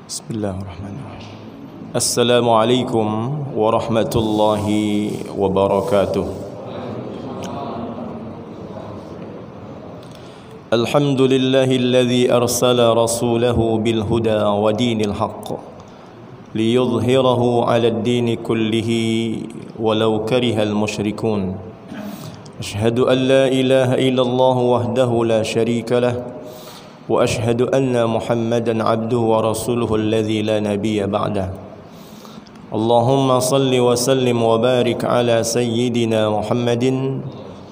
Bismillahirrahmanirrahim. Assalamualaikum warahmatullahi wabarakatuh. Alhamdulillahilladzi arsala rasulahu bil huda wa dinil haqq liyudhhirahu 'alad dini kullihi walau karihal musyrikun. Asyhadu an la ilaha illallah wahdahu la syarika lah وأشهد أن محمدا عبده ورسوله الذي لا نبي بعده. اللهم صل وسلم وبارك على سيدنا محمد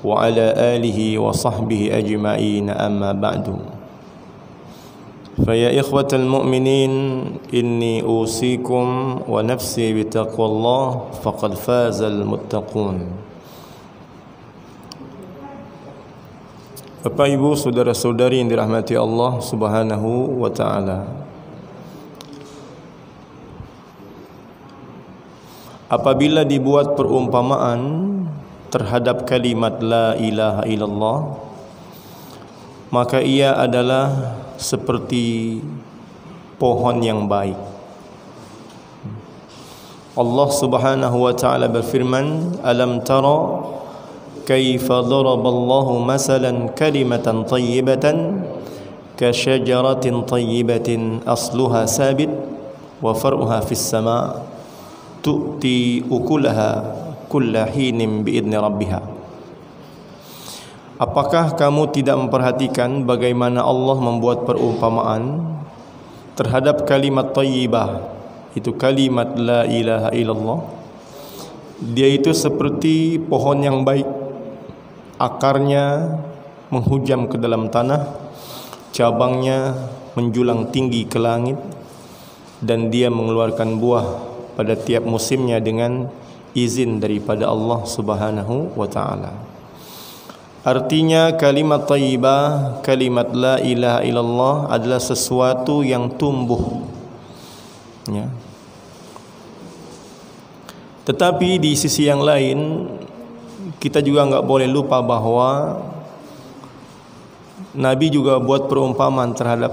وعلى آله وصحبه أجمعين، أما بعد. فيا إخوة المؤمنين، إني أوصيكم ونفسي بتقوى الله فقد فاز المتقون. Bapak, Ibu, saudara-saudari yang dirahmati Allah Subhanahu wa taala. Apabila dibuat perumpamaan terhadap kalimat la ilaha illallah, maka ia adalah seperti pohon yang baik. Allah Subhanahu wa taala berfirman, "Alam tara kaifa daraballahu masalan kalimatan tayyibatan kasyajaratin tayyibatin asluha sabit wa far'uha fis sama' tu'ti ukulaha kulla hinin biidni rabbiha." Apakah kamu tidak memperhatikan bagaimana Allah membuat perumpamaan terhadap kalimat tayyibah, itu kalimat la ilaha illallah? Dia itu seperti pohon yang baik. Akarnya menghujam ke dalam tanah, cabangnya menjulang tinggi ke langit, dan dia mengeluarkan buah pada tiap musimnya dengan izin daripada Allah Subhanahu wa taala. Artinya kalimat thayyibah, kalimat la ilaha illallah adalah sesuatu yang tumbuh, ya. Tetapi di sisi yang lain, kita juga enggak boleh lupa bahwa Nabi juga buat perumpamaan terhadap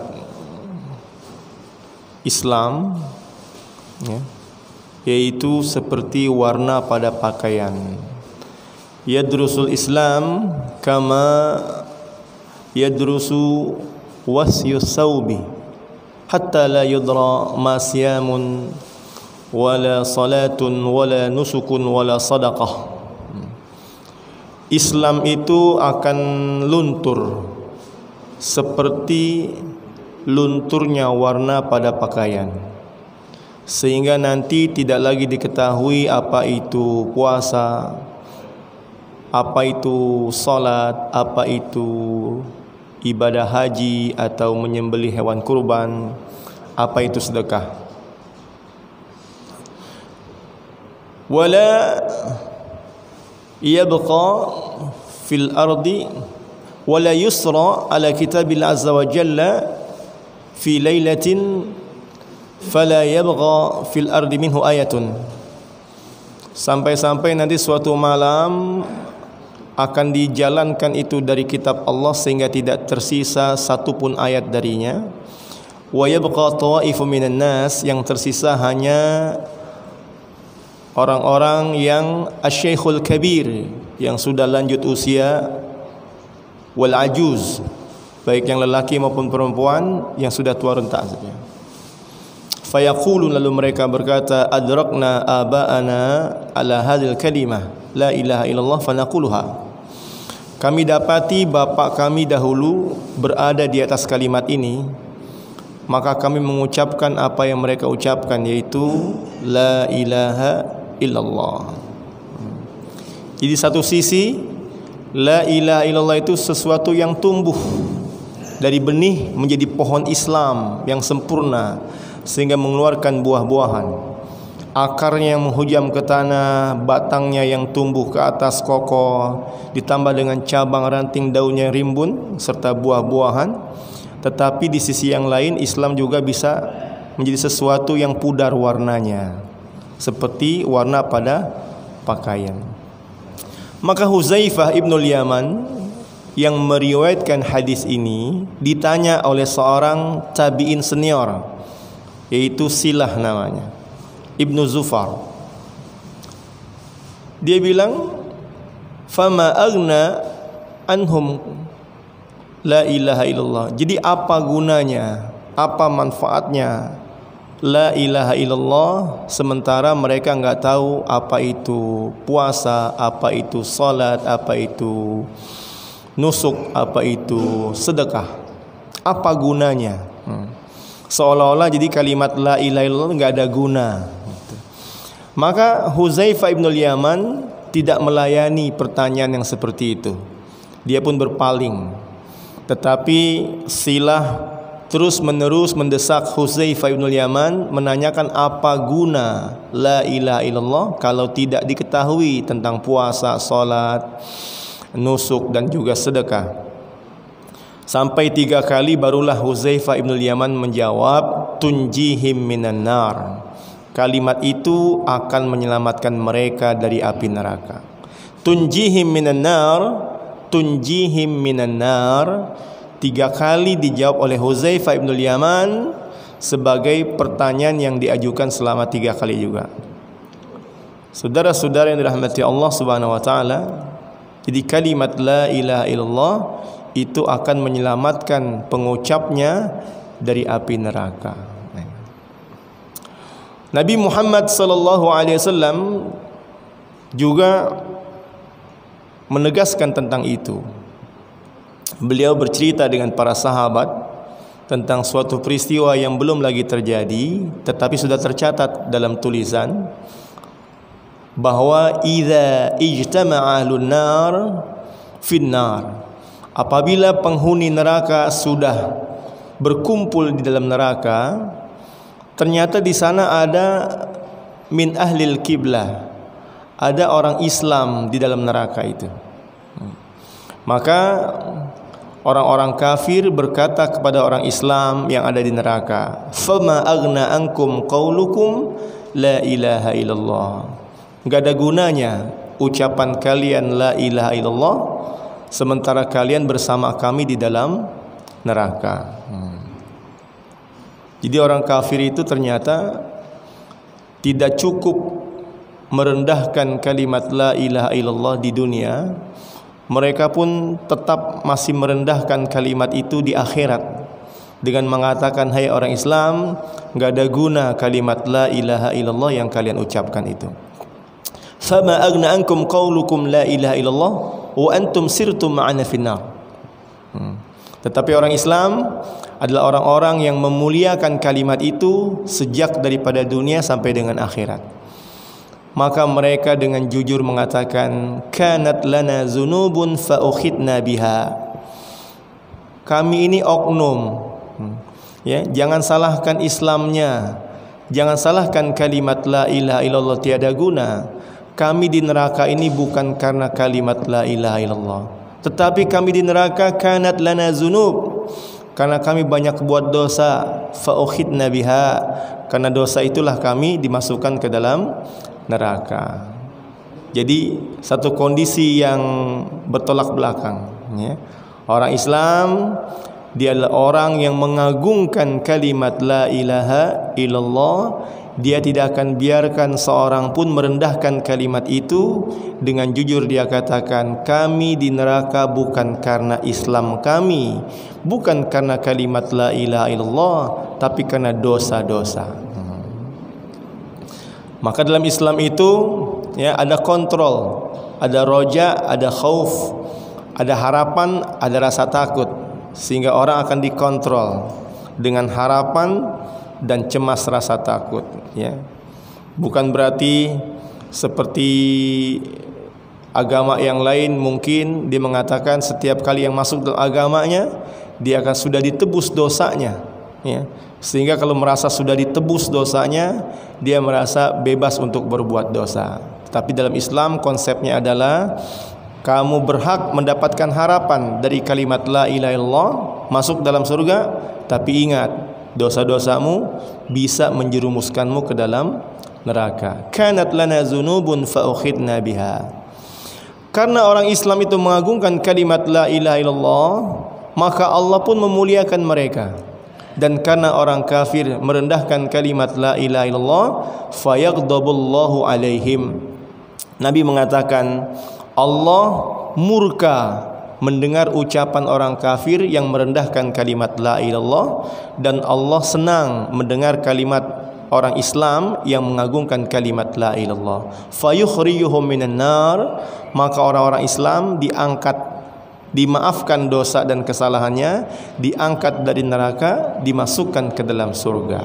Islam, ya, yaitu seperti warna pada pakaian. Yadrusul Islam kama yadrusu wasyus saubi hatta la yudra ma siyamun wala salatun wala nusukun wala sadaqah. Islam itu akan luntur seperti lunturnya warna pada pakaian, sehingga nanti tidak lagi diketahui apa itu puasa, apa itu salat, apa itu ibadah haji atau menyembelih hewan kurban, apa itu sedekah. Wala yabqa fil ardi wala yusra ala kitabil azza wa jalla fi lailatin fala yabqa fil ardi minhu ayatun. Sampai-sampai nanti suatu malam akan dijalankan itu dari kitab Allah sehingga tidak tersisa satu pun ayat darinya. Wa yabqa tawaifu minan nas, yang tersisa hanya orang-orang yang asyaikhul kabir, yang sudah lanjut usia, wal ajuz, baik yang lelaki maupun perempuan yang sudah tua renta saja. Fayaqulun, lalu mereka berkata, adrakna aba'ana ala hadhil kalimah la ilaha illallah fanaquluha. Kami dapati bapak kami dahulu berada di atas kalimat ini, maka kami mengucapkan apa yang mereka ucapkan, yaitu la ilaha illallah. Jadi satu sisi la ilaha illallah itu sesuatu yang tumbuh dari benih menjadi pohon Islam yang sempurna sehingga mengeluarkan buah-buahan. Akarnya yang menghujam ke tanah, batangnya yang tumbuh ke atas kokoh, ditambah dengan cabang ranting daunnya yang rimbun serta buah-buahan. Tetapi di sisi yang lain, Islam juga bisa menjadi sesuatu yang pudar warnanya, seperti warna pada pakaian. Maka Huzaifah ibnul Yaman yang meriwayatkan hadis ini ditanya oleh seorang tabi'in senior yaitu Silah namanya, Ibnu Zufar. Dia bilang, fama aghna anhum la ilaha illallah. Jadi apa gunanya, apa manfaatnya la ilaha illallah sementara mereka enggak tahu apa itu puasa, apa itu salat, apa itu nusuk, apa itu sedekah. Apa gunanya? Seolah-olah jadi kalimat la ilaha illallah enggak ada guna. Maka Hudzaifah bin Yaman tidak melayani pertanyaan yang seperti itu. Dia pun berpaling. Tetapi Silah terus menerus mendesak Hudzaifah bin Yaman menanyakan apa guna la ilaha illallah kalau tidak diketahui tentang puasa, salat, nusuk dan juga sedekah. Sampai 3 kali barulah Hudzaifah bin Yaman menjawab, tunjihim minan nar. Kalimat itu akan menyelamatkan mereka dari api neraka. Tunjihim minan nar, tunjihim minan nar. 3 kali dijawab oleh Hudzaifah bin Yaman sebagai pertanyaan yang diajukan selama 3 kali juga. Saudara-saudara yang dirahmati Allah Subhanahu wa taala, jadi kalimat la ilaha illallah itu akan menyelamatkan pengucapnya dari api neraka. Nabi Muhammad sallallahu alaihi wasallam juga menegaskan tentang itu. Beliau bercerita dengan para sahabat tentang suatu peristiwa yang belum lagi terjadi tetapi sudah tercatat dalam tulisan, bahwa idza ijtama'a ahlun nar fin nar, apabila penghuni neraka sudah berkumpul di dalam neraka, ternyata di sana ada min ahlil kiblah, ada orang Islam di dalam neraka itu. Maka orang-orang kafir berkata kepada orang Islam yang ada di neraka, fama aghna ankum qaulukum la ilaha illallah. Enggak ada gunanya ucapan kalian la ilaha illallah sementara kalian bersama kami di dalam neraka. Jadi orang kafir itu ternyata tidak cukup merendahkan kalimat la ilaha illallah di dunia, mereka pun tetap masih merendahkan kalimat itu di akhirat dengan mengatakan, hai orang Islam, enggak ada guna kalimat la ilaha illallah yang kalian ucapkan itu. Fama aghna ankum qaulukum la ilaha illallah wa antum sirtum ma'ana finnar. Tetapi orang Islam adalah orang-orang yang memuliakan kalimat itu sejak daripada dunia sampai dengan akhirat. Maka mereka dengan jujur mengatakan, kanat lana zunubun fa ukhidna biha. Kami ini oknum. Ya, jangan salahkan Islamnya. Jangan salahkan kalimat la ilaha illallah tiada guna. Kami di neraka ini bukan karena kalimat la ilaha illallah, tetapi kami di neraka kanat lana zunub, karena kami banyak buat dosa, fa ukhidna biha, karena dosa itulah kami dimasukkan ke dalam neraka. Jadi satu kondisi yang bertolak belakang, ya. Orang Islam dia adalah orang yang mengagungkan kalimat la ilaha illallah. Dia tidak akan biarkan seorang pun merendahkan kalimat itu. Dengan jujur dia katakan, kami di neraka bukan karena Islam kami, bukan karena kalimat la ilaha illallah, tapi karena dosa-dosa. Maka dalam Islam itu, ya, ada kontrol, ada roja, ada khauf, ada harapan, ada rasa takut, sehingga orang akan dikontrol dengan harapan dan cemas rasa takut, ya. Bukan berarti seperti agama yang lain, mungkin dia mengatakan setiap kali yang masuk dalam agamanya dia akan sudah ditebus dosanya, ya. Sehingga kalau merasa sudah ditebus dosanya, dia merasa bebas untuk berbuat dosa. Tapi dalam Islam konsepnya adalah kamu berhak mendapatkan harapan dari kalimat la ilaha illallah, masuk dalam surga, tapi ingat, dosa-dosamu bisa menjerumuskanmu ke dalam neraka. Kanat lana zunubun fa ukhidna biha. Karena orang Islam itu mengagungkan kalimat la ilaha illallah, maka Allah pun memuliakan mereka. dan karena orang kafir merendahkan kalimat la ilaha illallah fayaghdabullahu alaihim. Nabi mengatakan Allah murka mendengar ucapan orang kafir yang merendahkan kalimat la ilaha illallah, dan Allah senang mendengar kalimat orang Islam yang mengagungkan kalimat la ilaha illallah. Fayukhriyuhum minan nar, maka orang-orang Islam diangkat, dimaafkan dosa dan kesalahannya, diangkat dari neraka, dimasukkan ke dalam surga.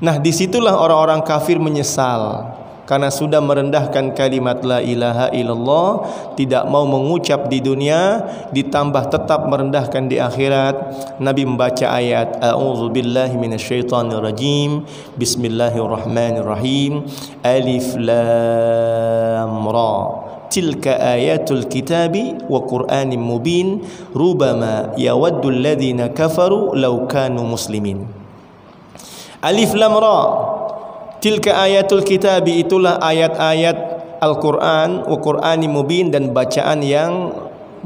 Nah, disitulah orang-orang kafir menyesal karena sudah merendahkan kalimat la ilaha illallah, tidak mau mengucap di dunia, ditambah tetap merendahkan di akhirat. Nabi membaca ayat a'udzubillahi minasyaitonirrajim, bismillahirrahmanirrahim, alif lam ra, tilka ayatul kitabi wa qur'anin mubin, rubama yawaddu alladhina kafaru law kanu muslimin. Alif lam ra, tilka ayatul kitabi, itulah ayat-ayat Al-Quran, wa Qur'ani mubin, dan bacaan yang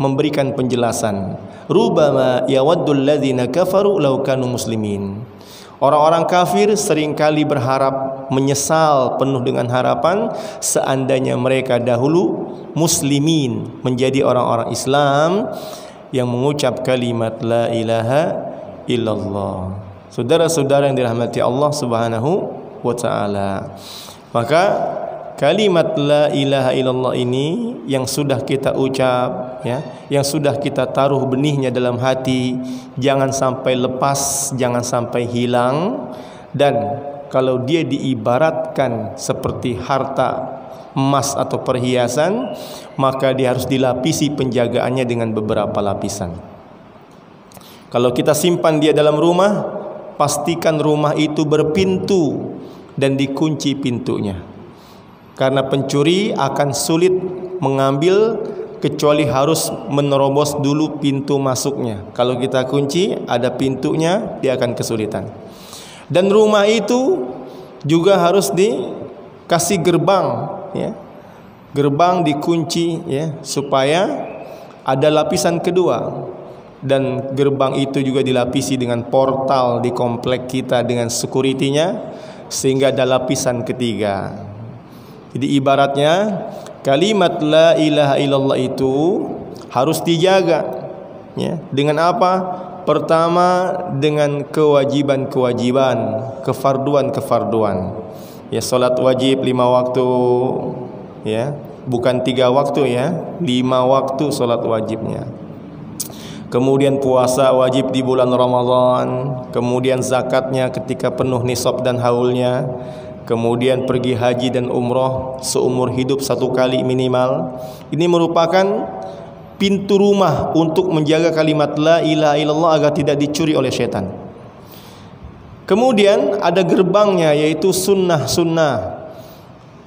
memberikan penjelasan. Rubama yawaddul ladzina kafaru law kanu muslimin. Orang-orang kafir seringkali berharap, menyesal penuh dengan harapan, seandainya mereka dahulu muslimin, menjadi orang-orang Islam yang mengucap kalimat la ilaha illallah. Saudara-saudara yang dirahmati Allah Subhanahu wa ta'ala, maka kalimat la ilaha illallah ini yang sudah kita ucap, ya, yang sudah kita taruh benihnya dalam hati, jangan sampai lepas, jangan sampai hilang. Dan kalau dia diibaratkan seperti harta emas atau perhiasan, maka dia harus dilapisi penjagaannya dengan beberapa lapisan. Kalau kita simpan dia dalam rumah, pastikan rumah itu berpintu dan dikunci pintunya, karena pencuri akan sulit mengambil kecuali harus menerobos dulu pintu masuknya. Kalau kita kunci, ada pintunya, dia akan kesulitan. Dan rumah itu juga harus dikasih gerbang, ya. Gerbang dikunci, ya, supaya ada lapisan kedua. Dan gerbang itu juga dilapisi dengan portal di komplek kita dengan security-nya, sehingga ada lapisan ketiga. Jadi ibaratnya kalimat la ilaha illallah itu harus dijaga, ya. Dengan apa? Pertama, dengan kewajiban-kewajiban, kefarduan-kefarduan. Ya, salat wajib 5 waktu, ya, bukan 3 waktu, ya, 5 waktu salat wajibnya. Kemudian puasa wajib di bulan Ramadan, kemudian zakatnya ketika penuh nisab dan haulnya, kemudian pergi haji dan umroh seumur hidup 1 kali minimal. Ini merupakan pintu rumah untuk menjaga kalimat la ilaha illallah agar tidak dicuri oleh syaitan. Kemudian ada gerbangnya, yaitu sunnah-sunnah.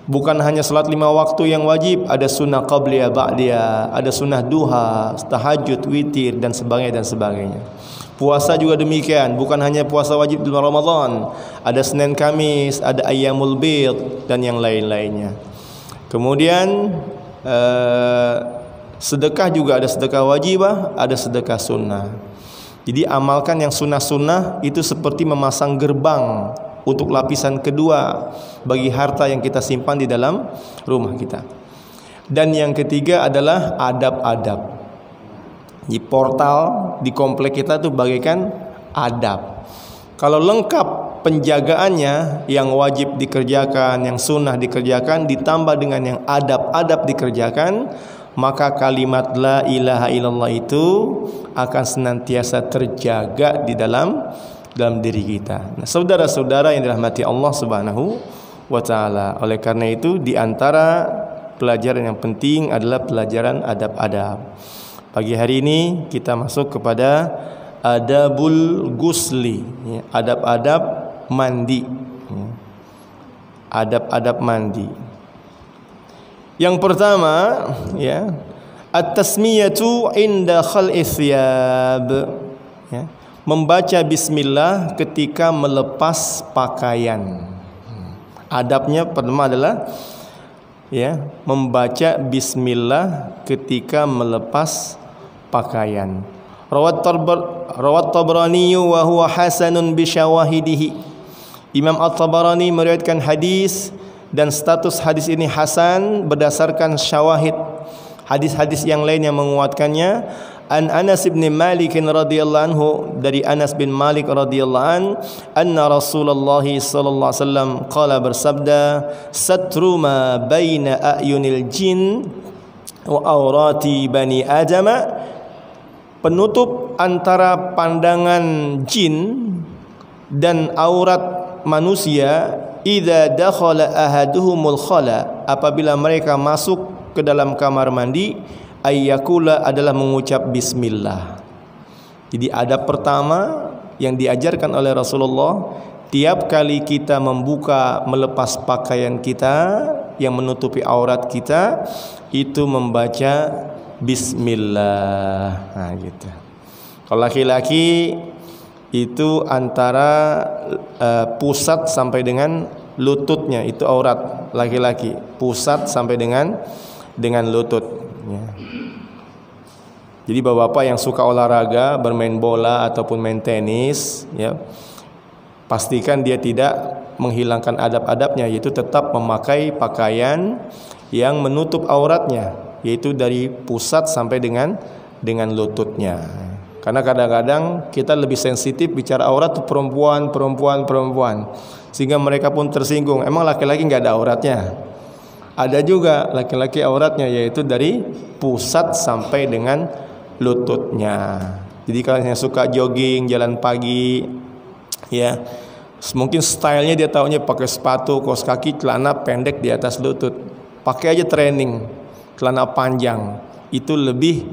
Bukan hanya salat 5 waktu yang wajib, ada sunnah qabliyah, ba'diyah, ada sunnah duha, tahajud, witir, dan sebagainya. Puasa juga demikian, bukan hanya puasa wajib di bulan Ramadan, ada Senin Kamis, ada Ayyamul Bid, dan yang lain-lainnya. Kemudian sedekah juga ada sedekah wajibah, ada sedekah sunnah. Jadi amalkan yang sunnah-sunnah itu seperti memasang gerbang untuk lapisan kedua bagi harta yang kita simpan di dalam rumah kita. Dan yang ketiga adalah adab-adab. Di portal di komplek kita itu bagaikan adab. Kalau lengkap penjagaannya, yang wajib dikerjakan, yang sunnah dikerjakan, ditambah dengan yang adab-adab dikerjakan, maka kalimat la ilaha illallah itu akan senantiasa terjaga di dalam diri kita. Nah, saudara-saudara yang dirahmati Allah Subhanahu wa taala, oleh karena itu di antara pelajaran yang penting adalah pelajaran adab-adab. Pagi hari ini kita masuk kepada adabul gusli, ya, adab-adab mandi, ya. Adab-adab mandi. Yang pertama, ya, at-tasmiyatu inda khal'i thiyab, ya, membaca bismillah ketika melepas pakaian. Adabnya pertama adalah, ya, membaca bismillah ketika melepas pakaian. Rawat Tabrani wa huwa hasanun bi syawahidihi. Imam At-Tabarani meriwayatkan hadis dan status hadis ini hasan berdasarkan syawahid hadis-hadis yang lain yang menguatkannya. An Anas bin Malik radhiyallahu anhu, dari Anas bin Malik radhiyallahu an, anna Rasulullah sallallahu alaihi wasallam qala, bersabda, satru ma baina ayunil jin wa aurati bani adama, penutup antara pandangan jin dan aurat manusia, idza dakhala ahaduhumul khala, apabila mereka masuk ke dalam kamar mandi, ayyakula adalah mengucap bismillah. Jadi adab pertama yang diajarkan oleh Rasulullah, tiap kali kita melepas pakaian kita yang menutupi aurat kita, itu membaca bismillah. Nah, gitu. Kalau laki-laki itu antara pusat sampai dengan lututnya, itu aurat laki-laki, pusat sampai dengan lutut, ya. Jadi bapak-bapak yang suka olahraga, bermain bola ataupun main tenis, ya, pastikan dia tidak menghilangkan adab-adabnya, yaitu tetap memakai pakaian yang menutup auratnya, yaitu dari pusat sampai dengan lututnya. Karena kadang-kadang kita lebih sensitif bicara aurat tuh perempuan, sehingga mereka pun tersinggung. Emang laki-laki nggak ada auratnya? Ada juga laki-laki auratnya, yaitu dari pusat sampai dengan lututnya. Jadi kalau yang suka jogging, jalan pagi, ya, mungkin stylenya dia taunya pakai sepatu, kaos kaki, celana pendek di atas lutut. Pakai aja training, celana panjang, itu lebih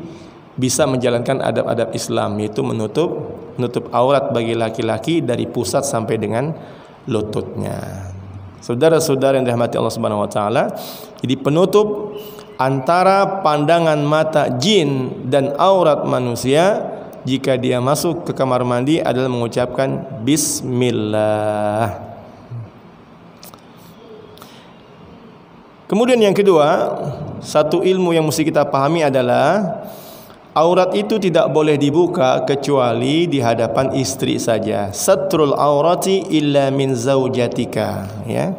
bisa menjalankan adab-adab Islam, yaitu menutup aurat bagi laki-laki dari pusat sampai dengan lututnya. Saudara-saudara yang dirahmati Allah Subhanahu wa taala, jadi penutup antara pandangan mata jin dan aurat manusia jika dia masuk ke kamar mandi adalah mengucapkan bismillah. Kemudian yang kedua, satu ilmu yang mesti kita pahami adalah aurat itu tidak boleh dibuka kecuali di hadapan istri saja. Satrul aurati illa min zaujatika, ya.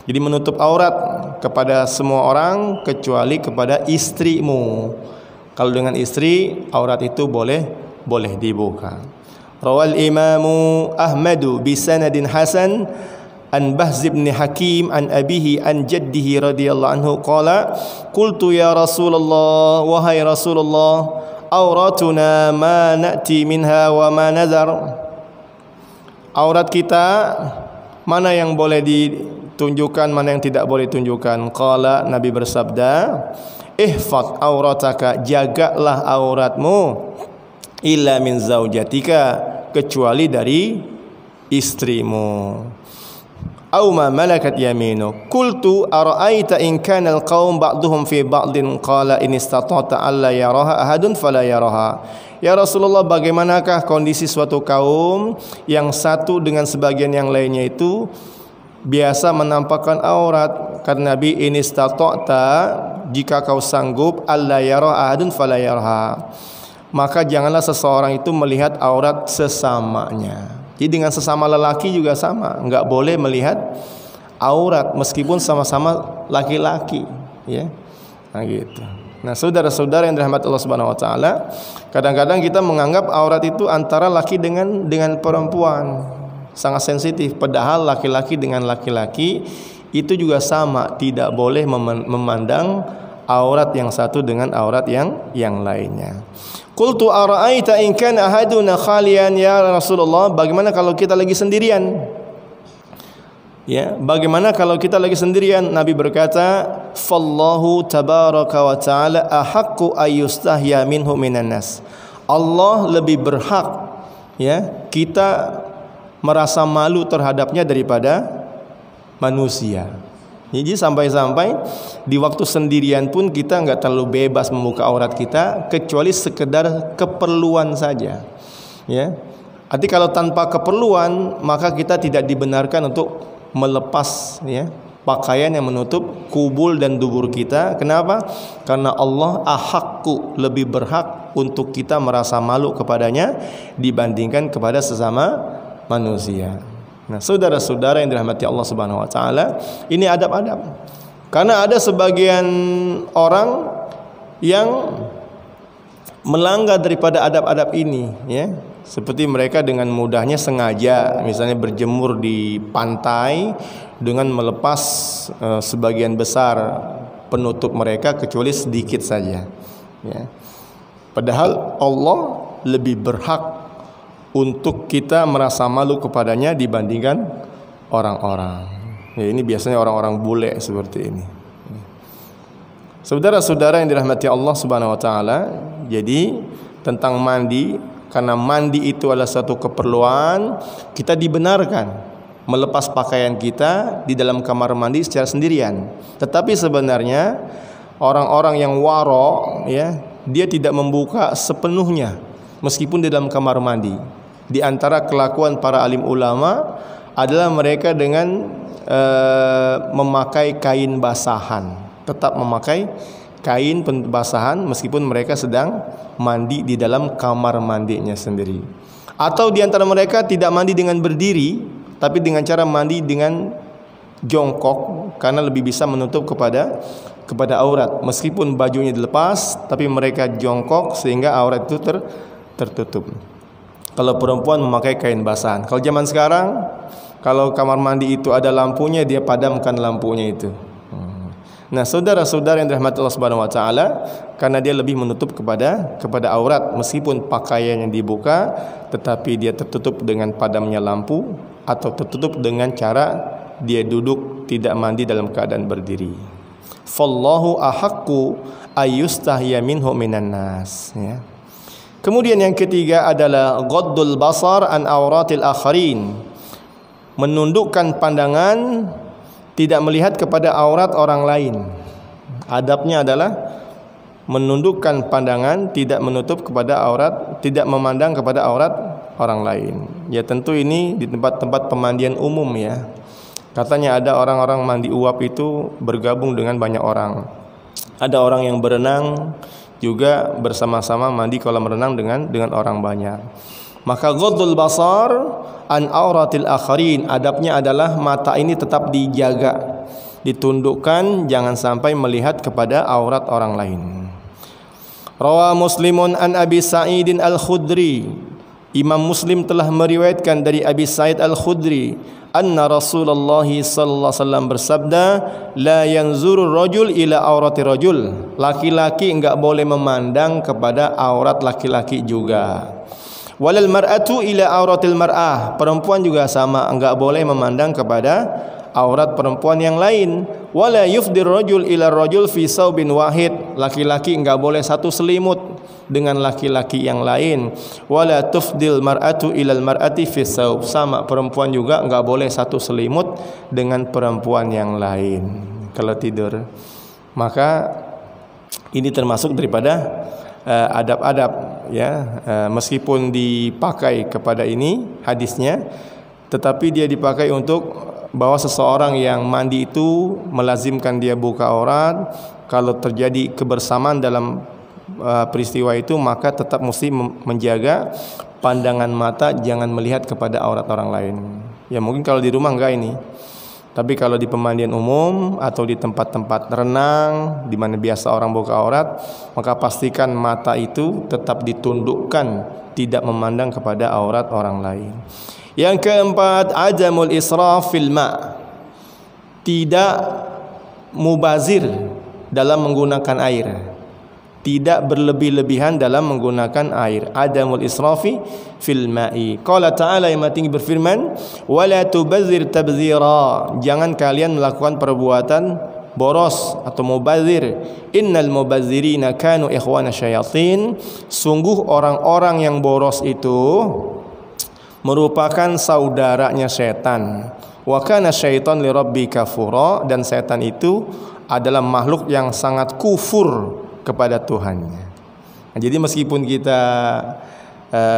Jadi menutup aurat kepada semua orang kecuali kepada istrimu. Kalau dengan istri, aurat itu boleh dibuka. Rawal Imamu Ahmadu bi sanadin hasan an Bahz bin Hakim an abihi an jaddihi radhiyallahu anhu qala, qultu ya Rasulullah, wahai Rasulullah, auratuna ma na'ti minha wa ma nazar. Aurat kita mana yang boleh ditunjukkan, mana yang tidak boleh ditunjukkan. Qala, Nabi bersabda, ihfaz aurataka, jagalah auratmu, illa min zaujatika, kecuali dari istrimu. Aw ma malakat yaminu. Qultu ara'aita in kana al-qaum ba'duhum fi ba'din, qala in istata'ta alla yaraha ahadun fala yaraha. Ya Rasulullah, bagaimanakah kondisi suatu kaum yang satu dengan sebagian yang lainnya itu biasa menampakkan aurat? Kata Nabi, in istata'ta, jika kau sanggup, alla yaraha ahadun fala yaraha, maka janganlah seseorang itu melihat aurat sesamanya. Jadi dengan sesama lelaki juga sama, enggak boleh melihat aurat meskipun sama-sama laki-laki, ya. Nah, gitu. Nah, saudara-saudara yang dirahmati Allah Subhanahu wa taala, kadang-kadang kita menganggap aurat itu antara laki dengan perempuan, sangat sensitif, padahal laki-laki dengan laki-laki itu juga sama, tidak boleh memandang aurat yang satu dengan aurat yang lainnya. Qultu ara'aita in kana ahaduna khalian, ya Rasulullah, bagaimana kalau kita lagi sendirian? Ya, bagaimana kalau kita lagi sendirian? Nabi berkata, fallahu tabaraka wa ta'ala ahaqqu ayyustahya minhu minan nas. Allah lebih berhak, ya, kita merasa malu terhadapnya daripada manusia. Jadi sampai-sampai di waktu sendirian pun kita nggak terlalu bebas membuka aurat kita, kecuali sekedar keperluan saja, ya. Arti kalau tanpa keperluan, maka kita tidak dibenarkan untuk melepas, ya, pakaian yang menutup kubul dan dubur kita. Kenapa? Karena Allah ahaqqu, lebih berhak untuk kita merasa malu kepadanya dibandingkan kepada sesama manusia. Nah, saudara-saudara yang dirahmati Allah Subhanahu wa taala, ini adab-adab. Karena ada sebagian orang yang melanggar daripada adab-adab ini, ya. Seperti mereka dengan mudahnya sengaja misalnya berjemur di pantai dengan melepas sebagian besar penutup mereka kecuali sedikit saja, ya. Padahal Allah lebih berhak untuk kita merasa malu kepadanya dibandingkan orang-orang. Ya, ini biasanya orang-orang bule seperti ini. Saudara-saudara yang dirahmati Allah Subhanahu wa taala, jadi tentang mandi, karena mandi itu adalah satu keperluan, kita dibenarkan melepas pakaian kita di dalam kamar mandi secara sendirian. Tetapi sebenarnya orang-orang yang waro, ya, dia tidak membuka sepenuhnya meskipun di dalam kamar mandi. Di antara kelakuan para alim ulama adalah mereka dengan memakai kain basahan, tetap memakai kain basahan meskipun mereka sedang mandi di dalam kamar mandinya sendiri. Atau di antara mereka tidak mandi dengan berdiri, tapi dengan cara mandi dengan jongkok, karena lebih bisa menutup kepada aurat. Meskipun bajunya dilepas, tapi mereka jongkok sehingga aurat itu tertutup. Kalau perempuan memakai kain basahan. Kalau zaman sekarang, kalau kamar mandi itu ada lampunya, dia padamkan lampunya itu. Nah, saudara-saudara yang dirahmati Allah Subhanahu wa taala, karena dia lebih menutup kepada aurat meskipun pakaiannya dibuka, tetapi dia tertutup dengan padamnya lampu atau tertutup dengan cara dia duduk tidak mandi dalam keadaan berdiri. Fallahu ahaqqu ayyustahya minhu minan nas, ya. Kemudian yang ketiga adalah ghaddul basar an auratil akharin. Menundukkan pandangan, tidak melihat kepada aurat orang lain. Adabnya adalah menundukkan pandangan, tidak menutup kepada aurat, tidak memandang kepada aurat orang lain. Ya tentu ini di tempat-tempat pemandian umum, ya. Katanya ada orang-orang mandi uap itu bergabung dengan banyak orang. Ada orang yang berenang juga bersama-sama mandi kolam renang dengan orang banyak. Maka ghaddul basar an auratil akharin, adabnya adalah mata ini tetap dijaga, ditundukkan, jangan sampai melihat kepada aurat orang lain. Rawa Muslimun an Abi Sa'idin Al-Khudri, Imam Muslim telah meriwayatkan dari Abi Sa'id Al-Khudri, anna Rasulullah sallallahu alaihi wasallam bersabda, la yanzuru rajul ila aurati rajul, laki-laki enggak boleh memandang kepada aurat laki-laki juga. Walal mar'atu ila auratil mar'ah, perempuan juga sama, enggak boleh memandang kepada aurat perempuan yang lain. Wala yufdir rajul ila rajul fi saubin wahid, laki-laki enggak boleh satu selimut dengan laki-laki yang lain. Wala tufdil mar'atu ilal mar'ati fi saub, sama perempuan juga enggak boleh satu selimut dengan perempuan yang lain kalau tidur. Maka ini termasuk daripada adab-adab, ya. Meskipun dipakai kepada ini hadisnya, tetapi dia dipakai untuk bahwa seseorang yang mandi itu melazimkan dia buka aurat. Kalau terjadi kebersamaan dalam peristiwa itu, maka tetap mesti menjaga pandangan mata, jangan melihat kepada aurat orang lain. Ya mungkin kalau di rumah enggak ini, tapi kalau di pemandian umum atau di tempat-tempat renang di mana biasa orang buka aurat, maka pastikan mata itu tetap ditundukkan, tidak memandang kepada aurat orang lain. Yang keempat, adamul israf fil ma', tidak mubazir dalam menggunakan air, tidak berlebih-lebihan dalam menggunakan air. Adamul israfi fil ma'i. Qala ta'ala, yang Maha Tinggi berfirman, wala tubazzir tabzira, jangan kalian melakukan perbuatan boros atau mubazir. Innal mubazzirina kanu ikhwana syayatin, sungguh orang-orang yang boros itu merupakan saudaranya setan. Wa kana syaitan li rabbi kafura, dan setan itu adalah makhluk yang sangat kufur kepada Tuhannya. Nah, jadi meskipun kita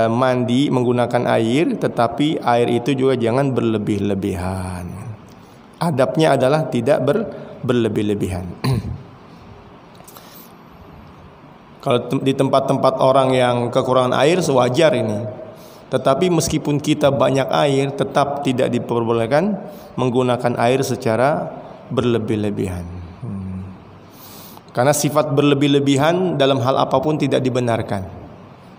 mandi menggunakan air, tetapi air itu juga jangan berlebih-lebihan. Adabnya adalah tidak berlebih-lebihan. Kalau di tempat-tempat orang yang kekurangan air sewajar ini. Tetapi meskipun kita banyak air, tetap tidak diperbolehkan menggunakan air secara berlebih-lebihan. Karena sifat berlebih-lebihan dalam hal apapun tidak dibenarkan.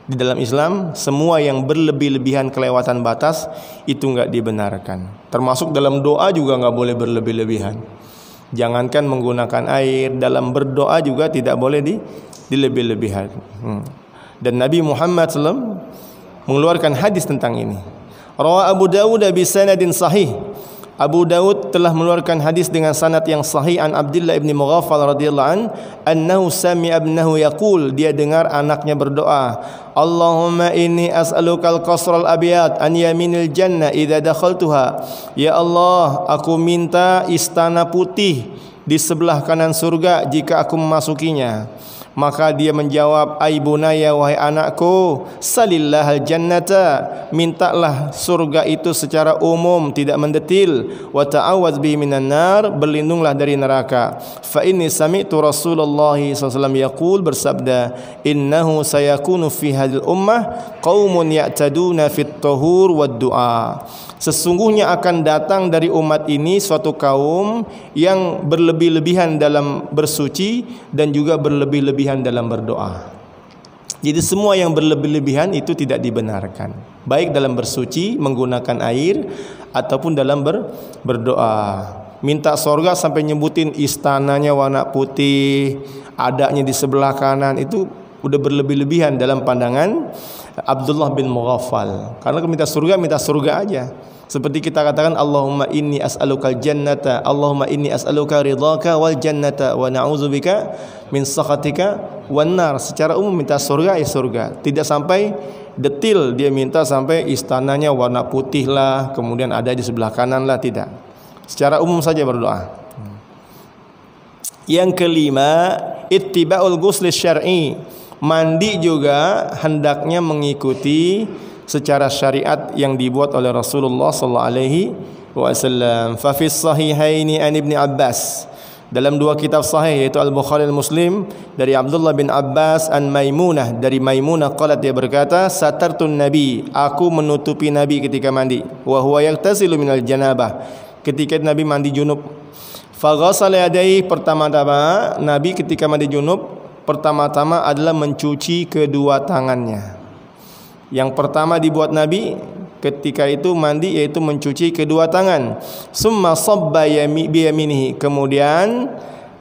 Di dalam Islam, semua yang berlebih-lebihan kelewatan batas itu enggak dibenarkan. Termasuk dalam doa juga enggak boleh berlebih-lebihan. Jangankan menggunakan air, dalam berdoa juga tidak boleh dilebih-lebihkan. Dan Nabi Muhammad SAW mengeluarkan hadis tentang ini. Rawa Abu Dawud bi sanadin sahih. Abu Dawud telah mengeluarkan hadis dengan sanad yang sahih an Abdullah ibn Mughaffal radhiyallahu an annahu sami'a ibnahu yaqul, dia dengar anaknya berdoa, Allahumma inni as'alukal qasral abyad an yaminil jannah idza dakhaltuha. Ya Allah, aku minta istana putih di sebelah kanan surga jika aku memasukinya. Maka dia menjawab, ai bunaya, wahai anakku, salillahal jannata, mintalah surga itu secara umum, tidak mendetil, wa ta'awaz bihi minan nar, berlindunglah dari neraka. Fa inni sami'tu Rasulullah SAW yaqul, bersabda, innahu sayakunu fi hadil ummah qaumun ya'taduna fit tahur wad du'a. Sesungguhnya akan datang dari umat ini suatu kaum yang berlebih-lebihan dalam bersuci dan juga berlebih-lebihan dalam berdoa. Jadi semua yang berlebih-lebihan itu tidak dibenarkan, baik dalam bersuci menggunakan air ataupun dalam berdoa. Minta surga sampai nyebutin istananya warna putih, adanya di sebelah kanan, itu udah berlebih-lebihan dalam pandangan Abdullah bin Mughaffal. Karena minta surga aja. Seperti kita katakan, Allahumma inni as'alukal jannata, Allahumma inni as'aluka ridhaka wal jannata wa na'udzubika min sakhatika wan nar. Secara umum minta surga ya surga. Tidak sampai detil dia minta sampai istananya warna putih lah, kemudian ada di sebelah kanan lah, tidak. Secara umum saja berdoa. Yang kelima, ittiba'ul ghusl syar'i. Mandi juga hendaknya mengikuti secara syariat yang dibuat oleh Rasulullah sallallahu alaihi wasallam. Fa fi sahihaini an Ibnu Abbas, dalam dua kitab sahih yaitu Al-Bukhari dan Muslim, dari Abdullah bin Abbas an Maimunah, dari Maimunah qalat, dia berkata, satartun nabi, aku menutupi nabi ketika mandi, wa huwa yaghtasilu minal janabah, ketika Nabi mandi junub. Fa ghassala yadayhi, pertama-tama Nabi ketika mandi junub pertama-tama adalah mencuci kedua tangannya. Yang pertama dibuat Nabi ketika itu mandi yaitu mencuci kedua tangan. Summa sabba biyaminihi, kemudian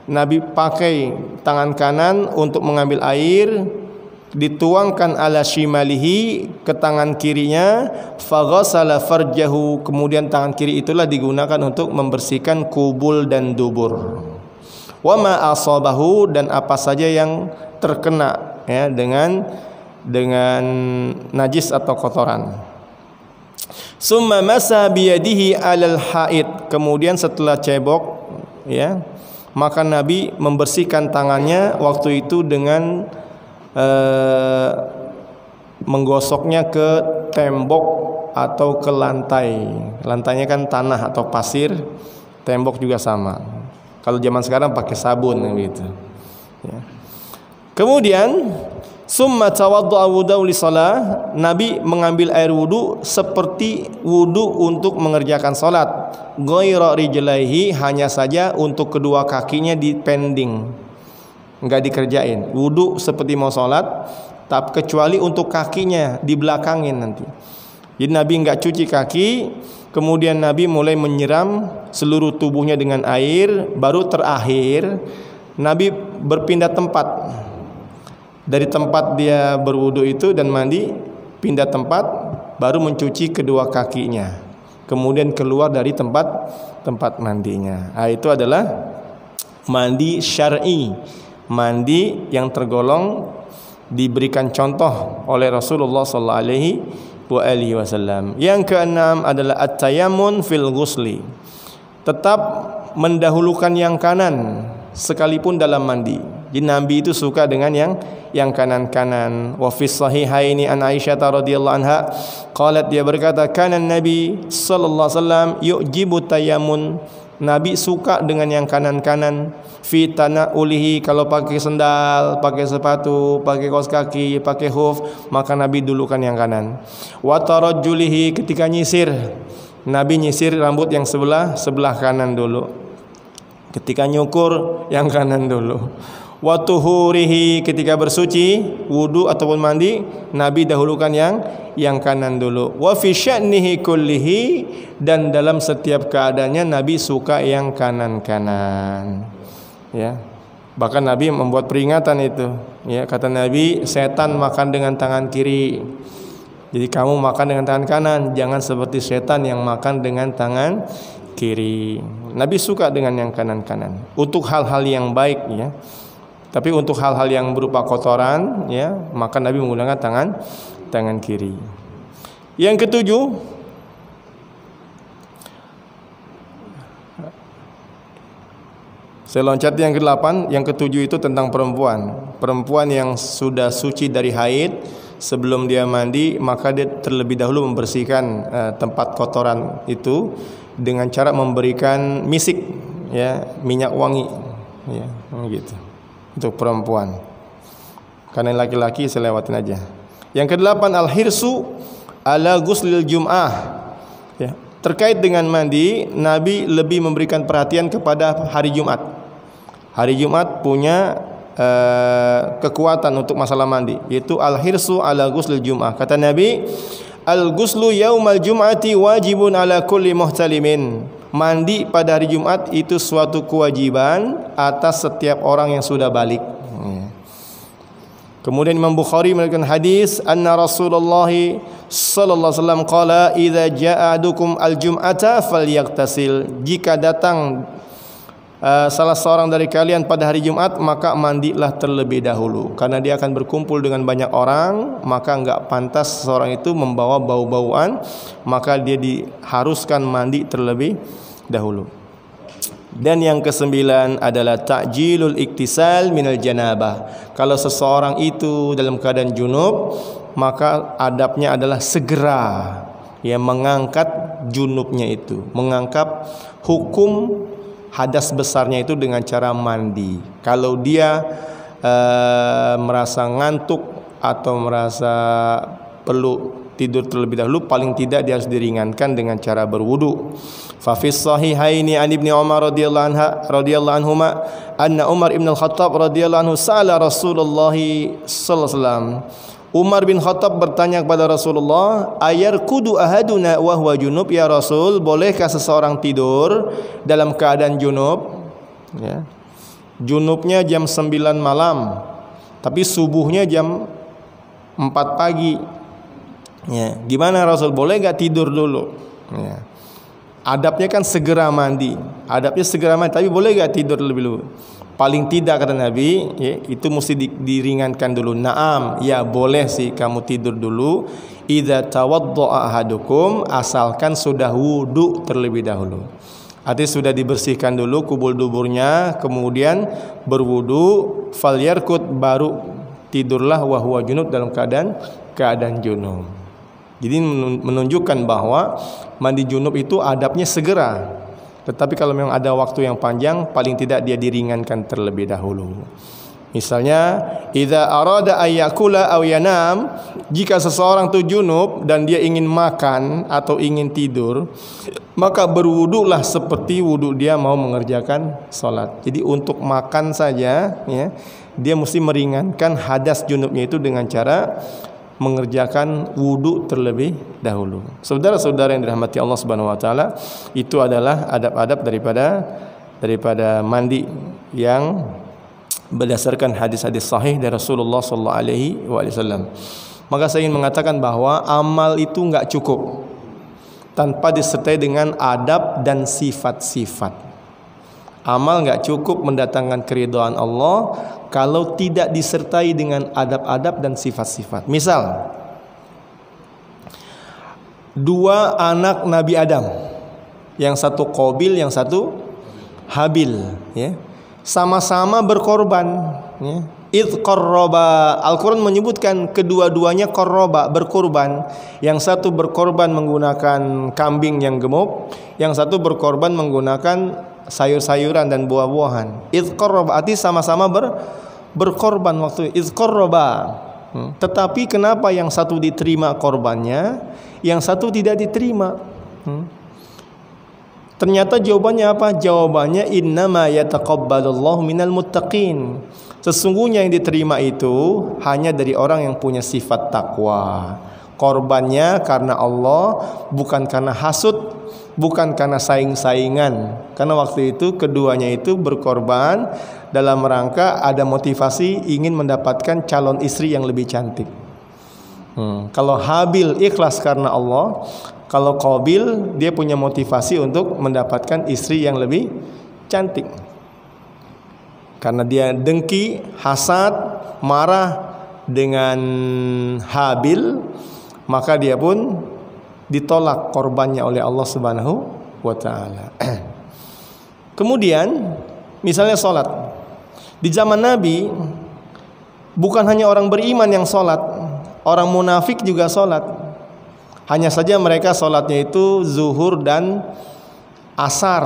Nabi pakai tangan kanan untuk mengambil air, dituangkan ala shimalihi, ke tangan kirinya, faghasala farjahu, kemudian tangan kiri itulah digunakan untuk membersihkan kubul dan dubur. Wa ma asabahu, dan apa saja yang terkena ya dengan najis atau kotoran. Summa masa biyadihi alal haid, kemudian setelah cebok ya, maka Nabi membersihkan tangannya waktu itu dengan menggosoknya ke tembok atau ke lantai. Lantainya kan tanah atau pasir, tembok juga sama. Kalau zaman sekarang pakai sabun gitu ya. Kemudian summa tawaddu'a wudu li shalah, Nabi mengambil air wudu seperti wudu untuk mengerjakan salat. Ghaira rijlaihi, hanya saja untuk kedua kakinya dipending, enggak dikerjain. Wudu seperti mau salat, tapi kecuali untuk kakinya dibelakangin nanti. Jadi Nabi enggak cuci kaki, kemudian Nabi mulai menyiram seluruh tubuhnya dengan air, baru terakhir Nabi berpindah tempat. Dari tempat dia berwudu itu dan mandi, pindah tempat, baru mencuci kedua kakinya, kemudian keluar dari tempat mandinya. Nah, itu adalah mandi syar'i, mandi yang tergolong diberikan contoh oleh Rasulullah sallallahu alaihi wasallam. Yang keenam adalah at-tayammun fil ghusli, tetap mendahulukan yang kanan sekalipun dalam mandi. Jadi Nabi itu suka dengan yang kanan-kanan. Wa fi sahihaini an Aisyah radhiyallahu anha qalat, dia berkata, kana Nabi sallallahu alaihi wasallam yujibu tayammun Nabi suka dengan yang kanan-kanan. Fi tanaulihi, kalau pakai sendal, pakai sepatu, pakai kaos kaki, pakai huf, maka Nabi dulukan yang kanan. Wa tarajjulihi, ketika nyisir, Nabi nyisir rambut yang sebelah kanan dulu. Ketika nyukur yang kanan dulu. Wa tuhurihi, ketika bersuci, wudu ataupun mandi, Nabi dahulukan yang kanan dulu. Wa fi sya'nihi kullihi, dan dalam setiap keadaannya Nabi suka yang kanan-kanan. Ya. Bahkan Nabi membuat peringatan itu. Ya, kata Nabi, setan makan dengan tangan kiri. Jadi kamu makan dengan tangan kanan, jangan seperti setan yang makan dengan tangan kiri. Nabi suka dengan yang kanan-kanan untuk hal-hal yang baik, ya. Tapi untuk hal-hal yang berupa kotoran, ya, maka Nabi menggunakan tangan kiri. Yang ketujuh, saya loncat yang ke-8. Yang ketujuh itu tentang perempuan yang sudah suci dari haid. Sebelum dia mandi, maka dia terlebih dahulu membersihkan tempat kotoran itu dengan cara memberikan misik, ya, minyak wangi, ya, gitu. Untuk perempuan. Karena laki-laki saya lewatin aja. Yang ke-8, al-hirsu ala ghuslil jum'ah. Ya, terkait dengan mandi, Nabi lebih memberikan perhatian kepada hari Jumat. Hari Jumat punya kekuatan untuk masalah mandi, yaitu al-hirsu ala ghuslil jum'ah. Kata Nabi, al-ghuslu yaumal jum'ati wajibun ala kulli muhtalimin. Mandi pada hari Jumat itu suatu kewajiban atas setiap orang yang sudah balik. Kemudian Imam Bukhari meriwayatkan hadis, anna Rasulullah sallallahu alaihi wasallam qala, idza jaa ahadukum al-jum'ata falyaghtasil. Jika datang salah seorang dari kalian pada hari Jumat, maka mandilah terlebih dahulu, karena dia akan berkumpul dengan banyak orang, maka enggak pantas seorang itu membawa bau-bauan, maka dia diharuskan mandi terlebih dahulu. Dan yang ke-9 adalah ta'jilul iktisal minal janabah. Kalau seseorang itu dalam keadaan junub, maka adabnya adalah segera, ya, mengangkat junubnya itu, mengangkat hukum hadas besarnya itu dengan cara mandi. Kalau dia merasa ngantuk atau merasa perlu tidur terlebih dahulu, paling tidak dia harus diringankan dengan cara berwudu. Fa fi sahihaini an Ibnu Umar radhiyallahu anhuma anna Umar ibn al-Khattab radhiyallahu anhu sa'ala Rasulullah sallallahu alaihi wasallam. Umar bin Khattab bertanya kepada Rasulullah, ayarkudu ahaduna wa huwa junub, ya Rasul, bolehkah seseorang tidur dalam keadaan junub? Ya. Junubnya jam 9 malam, tapi subuhnya jam 4 pagi. Ya. Gimana Rasul, boleh gak tidur dulu? Ya. Adabnya kan segera mandi. Adabnya segera mandi, tapi boleh gak tidur lebih dulu? Paling tidak kata Nabi, ya, itu mesti diringankan dulu. Naam, ya boleh sih kamu tidur dulu. Idza tawaddaa ahadukum, asalkan sudah wudu terlebih dahulu. Artinya sudah dibersihkan dulu kubul duburnya, kemudian berwudu, falyarkud, baru tidurlah wa huwa junub, dalam keadaan junub. Jadi menunjukkan bahwa mandi junub itu adabnya segera. Tetapi kalau memang ada waktu yang panjang, paling tidak dia diringankan terlebih dahulu. Misalnya, idza arada ayyakula aw yanam, jika seseorang itu junub dan dia ingin makan atau ingin tidur, maka berwudulah seperti wudu dia mau mengerjakan salat. Jadi untuk makan saja, ya, dia mesti meringankan hadas junubnya itu dengan cara mengerjakan wudu terlebih dahulu. Saudara-saudara yang dirahmati Allah Subhanahu wa taala, itu adalah adab-adab daripada mandi yang berdasarkan hadis-hadis sahih dari Rasulullah sallallahu alaihi wasallam. Maka saya ingin mengatakan bahwa amal itu enggak cukup tanpa disertai dengan adab dan sifat-sifat. Amal enggak cukup mendatangkan keridhaan Allah kalau tidak disertai dengan adab-adab dan sifat-sifat. Misal, 2 anak Nabi Adam, yang satu Qabil, yang satu Habil, ya, sama-sama berkorban, ya. Idz qarraba, Al-Quran menyebutkan kedua-duanya qarraba, berkorban. Yang satu berkorban menggunakan kambing yang gemuk, yang satu berkorban menggunakan sayur-sayuran dan buah-buahan. Idz qarraba, arti sama-sama berkorban waktu idz qarraba. Tetapi kenapa yang satu diterima korbannya, yang satu tidak diterima? Ternyata jawabannya apa? Jawabannya innama yataqabbalullahu minal muttaqin. Sesungguhnya yang diterima itu hanya dari orang yang punya sifat takwa. Korbannya karena Allah, bukan karena hasud, bukan karena saing-saingan. Karena waktu itu keduanya itu berkorban dalam rangka ada motivasi ingin mendapatkan calon istri yang lebih cantik. Kalau Habil ikhlas karena Allah, kalau Qabil dia punya motivasi untuk mendapatkan istri yang lebih cantik. Karena dia dengki, hasad, marah dengan Habil, maka dia pun ditolak korbannya oleh Allah Subhanahu wa taala. Kemudian misalnya salat. Di zaman Nabi bukan hanya orang beriman yang salat, orang munafik juga salat. Hanya saja mereka salatnya itu zuhur dan asar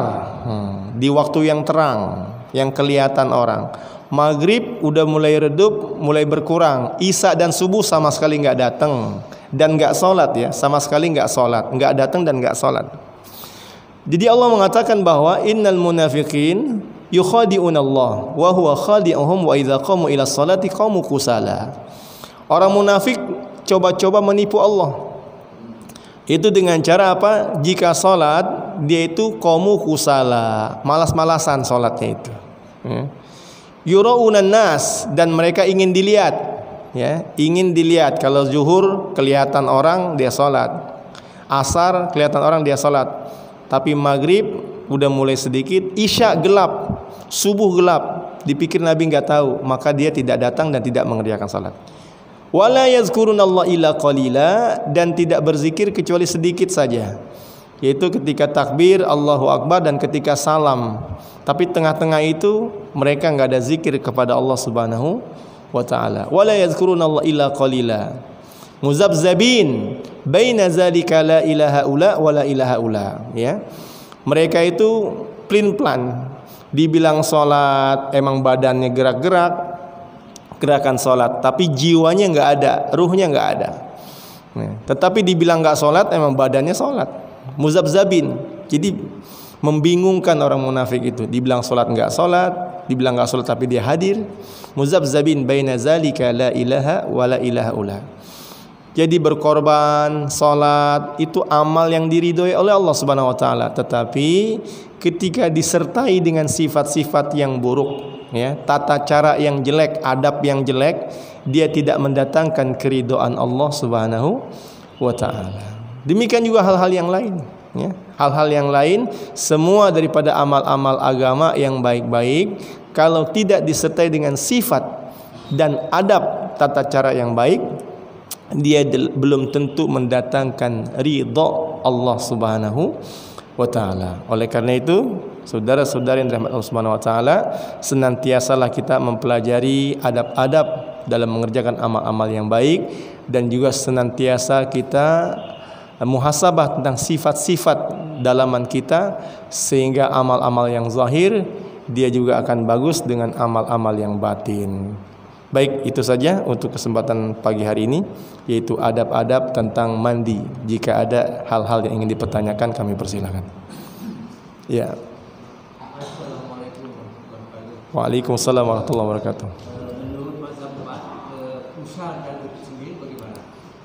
di waktu yang terang, yang kelihatan orang. Maghrib udah mulai redup, mulai berkurang. Isya dan subuh sama sekali nggak datang dan nggak sholat ya, sama sekali nggak sholat, nggak datang dan nggak sholat. Jadi Allah mengatakan bahwa innal munafiqin yukhadi'un Allah wa huwa khadi'uhum wa idza qamu ila sholati qamu kusala. Orang munafik coba-coba menipu Allah. Itu dengan cara apa? Jika sholat dia itu qamu kusala, malas-malasan sholatnya itu. Yuraunan nas, dan mereka ingin dilihat, ya, ingin dilihat. Kalau zuhur kelihatan orang dia sholat, asar kelihatan orang dia sholat, tapi maghrib udah mulai sedikit, isya gelap, subuh gelap, dipikir Nabi nggak tahu, maka dia tidak datang dan tidak mengerjakan sholat. Wala yazkurunallaha illa qalila, dan tidak berzikir kecuali sedikit saja, yaitu ketika takbir Allahu Akbar dan ketika salam. Tapi tengah-tengah itu mereka nggak ada zikir kepada Allah Subhanahu wa taala. Wala yazkurunallaha illa qalila. Muzabzabin baina zalika la ilaha ula wa la ilaha ula, ya. Mereka itu plin-plan. Dibilang salat, emang badannya gerak-gerak, gerakan salat, tapi jiwanya nggak ada, ruhnya nggak ada. Tetapi dibilang nggak salat, emang badannya salat. Muzabzabin. Jadi membingungkan orang munafik itu. Dibilang salat nggak salat, dibilang nggak salat tapi dia hadir. Muzabzabin baina zalika la ilaha wa la ilaha ula. Jadi berkorban, salat itu amal yang diridhoi oleh Allah Subhanahu wa taala, tetapi ketika disertai dengan sifat-sifat yang buruk, ya, tata cara yang jelek, adab yang jelek, dia tidak mendatangkan keridhaan Allah Subhanahu wa taala. Demikian juga hal-hal yang lain, ya. Hal-hal yang lain semua daripada amal-amal agama yang baik-baik, kalau tidak disertai dengan sifat dan adab tata cara yang baik, dia belum tentu mendatangkan ridha Allah Subhanahu wa taala. Oleh karena itu, saudara-saudari yang dirahmati Allah Subhanahu wa taala, senantiasalah kita mempelajari adab-adab dalam mengerjakan amal-amal yang baik, dan juga senantiasa kita muhasabah tentang sifat-sifat dalaman kita, sehingga amal-amal yang zahir dia juga akan bagus dengan amal-amal yang batin. Baik, itu saja untuk kesempatan pagi hari ini, yaitu adab-adab tentang mandi. Jika ada hal-hal yang ingin dipertanyakan, kami persilakan. Ya. Waalaikumsalam warahmatullahi wabarakatuh.